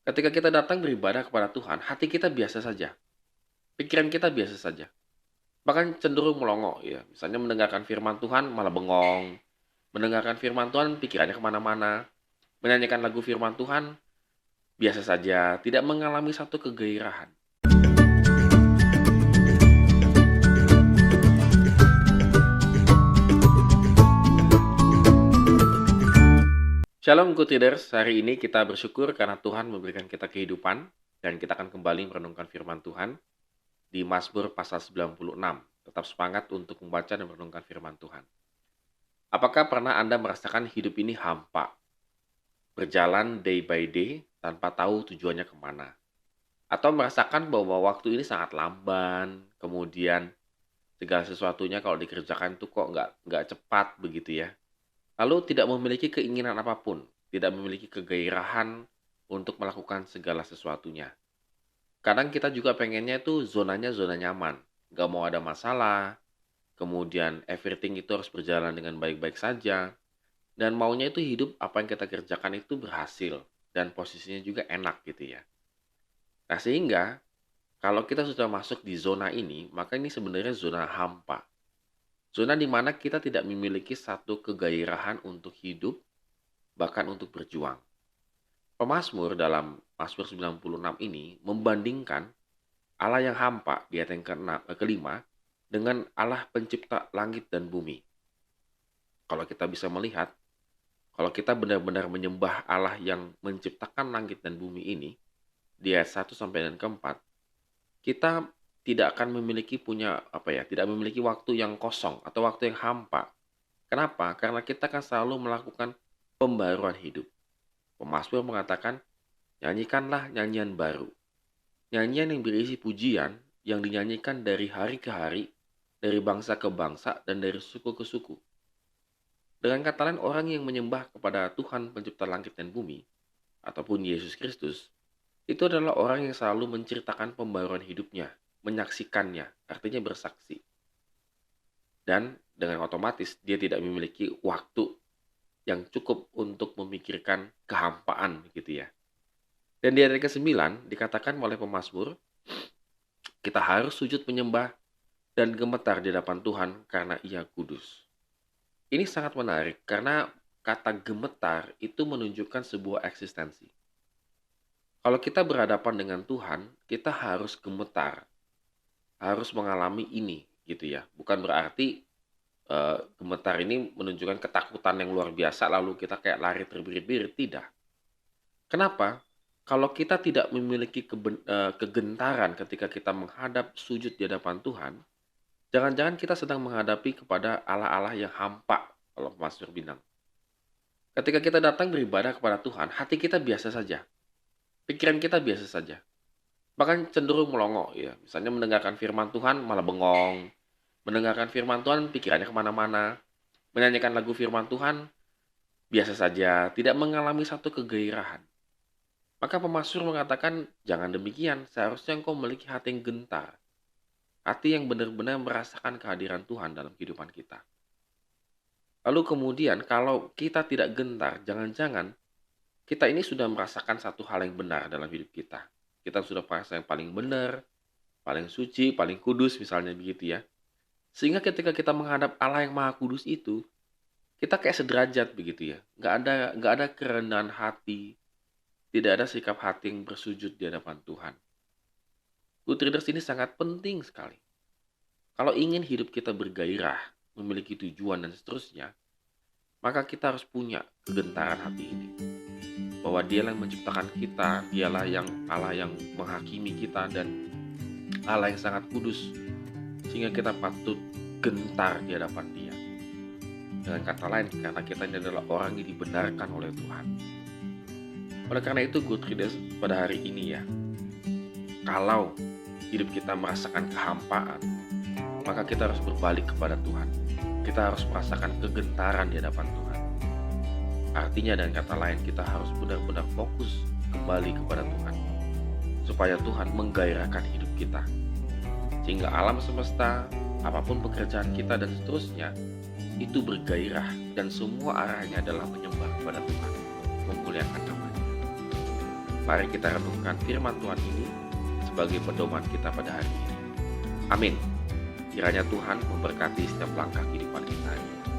Ketika kita datang beribadah kepada Tuhan, hati kita biasa saja, pikiran kita biasa saja, bahkan cenderung melongo ya. Misalnya mendengarkan firman Tuhan malah bengong, mendengarkan firman Tuhan pikirannya kemana-mana, menyanyikan lagu firman Tuhan biasa saja, tidak mengalami satu kegairahan. Shalom Good Readers, hari ini kita bersyukur karena Tuhan memberikan kita kehidupan dan kita akan kembali merenungkan firman Tuhan di Mazmur pasal 96. Tetap semangat untuk membaca dan merenungkan firman Tuhan. Apakah pernah Anda merasakan hidup ini hampa, berjalan day by day tanpa tahu tujuannya kemana? Atau merasakan bahwa waktu ini sangat lamban, kemudian segala sesuatunya kalau dikerjakan tuh kok nggak cepat begitu ya? Lalu tidak memiliki keinginan apapun, tidak memiliki kegairahan untuk melakukan segala sesuatunya. Kadang kita juga pengennya itu zonanya zona nyaman, nggak mau ada masalah, kemudian everything itu harus berjalan dengan baik-baik saja, dan maunya itu hidup apa yang kita kerjakan itu berhasil, dan posisinya juga enak gitu ya. Nah sehingga, kalau kita sudah masuk di zona ini, maka ini sebenarnya zona hampa. Zona di mana kita tidak memiliki satu kegairahan untuk hidup, bahkan untuk berjuang. Pemazmur dalam Mazmur 96 ini membandingkan Allah yang hampa di ayat yang kelima dengan Allah pencipta langit dan bumi. Kalau kita bisa melihat, kalau kita benar-benar menyembah Allah yang menciptakan langit dan bumi ini, di ayat 1 sampai dengan keempat, kita tidak akan tidak memiliki waktu yang kosong atau waktu yang hampa. Kenapa? Karena kita akan selalu melakukan pembaruan hidup. Pemazmur mengatakan, nyanyikanlah nyanyian baru. Nyanyian yang berisi pujian yang dinyanyikan dari hari ke hari, dari bangsa ke bangsa, dan dari suku ke suku. Dengan kata lain, orang yang menyembah kepada Tuhan pencipta langit dan bumi, ataupun Yesus Kristus, itu adalah orang yang selalu menceritakan pembaruan hidupnya, menyaksikannya, artinya bersaksi. Dan dengan otomatis dia tidak memiliki waktu yang cukup untuk memikirkan kehampaan gitu ya. Dan di ayat ke-9 dikatakan oleh pemazmur, kita harus sujud menyembah dan gemetar di hadapan Tuhan karena Ia kudus. Ini sangat menarik karena kata gemetar itu menunjukkan sebuah eksistensi. Kalau kita berhadapan dengan Tuhan, kita harus gemetar, harus mengalami ini gitu ya. Bukan berarti gemetar ini menunjukkan ketakutan yang luar biasa lalu kita kayak lari terbirit-birit, tidak. Kenapa? Kalau kita tidak memiliki kegentaran ketika kita menghadap sujud di hadapan Tuhan, jangan-jangan kita sedang menghadapi kepada Allah-Allah yang hampa, kalau Mazmur bilang. Ketika kita datang beribadah kepada Tuhan, hati kita biasa saja, pikiran kita biasa saja, bahkan cenderung melongo ya. Misalnya mendengarkan firman Tuhan malah bengong, mendengarkan firman Tuhan pikirannya kemana-mana, menyanyikan lagu firman Tuhan biasa saja, tidak mengalami satu kegairahan. Maka pemazmur mengatakan, jangan demikian, seharusnya engkau memiliki hati yang gentar, hati yang benar-benar merasakan kehadiran Tuhan dalam kehidupan kita. Lalu kemudian kalau kita tidak gentar, jangan-jangan kita ini sudah merasakan satu hal yang benar dalam hidup kita. Kita sudah merasa yang paling benar, paling suci, paling kudus misalnya begitu ya. Sehingga ketika kita menghadap Allah yang Maha Kudus itu, kita kayak sederajat begitu ya. Nggak ada kerendahan hati, tidak ada sikap hati yang bersujud di hadapan Tuhan. Good Readers, ini sangat penting sekali. Kalau ingin hidup kita bergairah, memiliki tujuan dan seterusnya, maka kita harus punya kegentaran hati ini. Bahwa Dialah yang menciptakan kita, Dialah yang Allah yang menghakimi kita, dan Allah yang sangat kudus, sehingga kita patut gentar di hadapan Dia. Dengan kata lain, karena kita ini adalah orang yang dibenarkan oleh Tuhan. Oleh karena itu, Good Readers, pada hari ini ya, kalau hidup kita merasakan kehampaan, maka kita harus berbalik kepada Tuhan. Kita harus merasakan kegentaran di hadapan Tuhan. Artinya dengan kata lain, kita harus benar-benar fokus kembali kepada Tuhan, supaya Tuhan menggairahkan hidup kita. Sehingga alam semesta, apapun pekerjaan kita dan seterusnya, itu bergairah dan semua arahnya adalah menyembah kepada Tuhan, memuliakan namanya. Mari kita renungkan firman Tuhan ini sebagai pedoman kita pada hari ini. Amin. Kiranya Tuhan memberkati setiap langkah kehidupan kita hari ini.